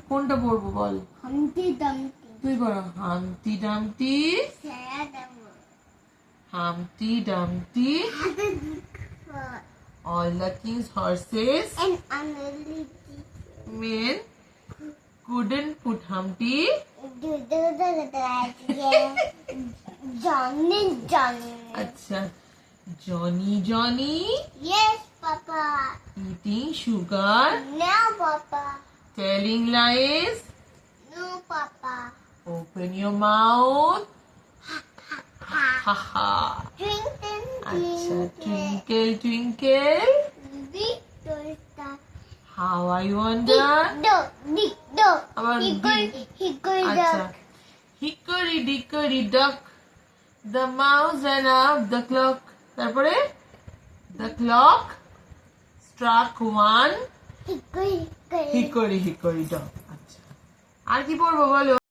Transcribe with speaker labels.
Speaker 1: কোনটা পড়বো বল?
Speaker 2: হামটি ডামটি।
Speaker 1: তুই বলো। হামটি ডামটি। Humpty Dumpty, all the king's horses men couldn't put Humpty.
Speaker 2: Johnny, Johnny.
Speaker 1: Acha, Johnny,
Speaker 2: Yes, Papa.
Speaker 1: eating sugar,
Speaker 2: No, Papa.
Speaker 1: telling lies.
Speaker 2: No, Papa.
Speaker 1: Open your mouth. Ha ha.
Speaker 2: Twinkle,
Speaker 1: Acha,
Speaker 2: twinkle,
Speaker 1: twinkle,
Speaker 2: little star.
Speaker 1: how I wonder.
Speaker 2: Dick, dog.
Speaker 1: Abar
Speaker 2: Hickory,
Speaker 1: Acha,
Speaker 2: duck.
Speaker 1: hickory dickory dock, the mouse ran up the clock. তারপরে the clock struck one.
Speaker 2: Hickory, hickory.
Speaker 1: Hickory dock. আচ্ছা, আর কি পড়বো বলো?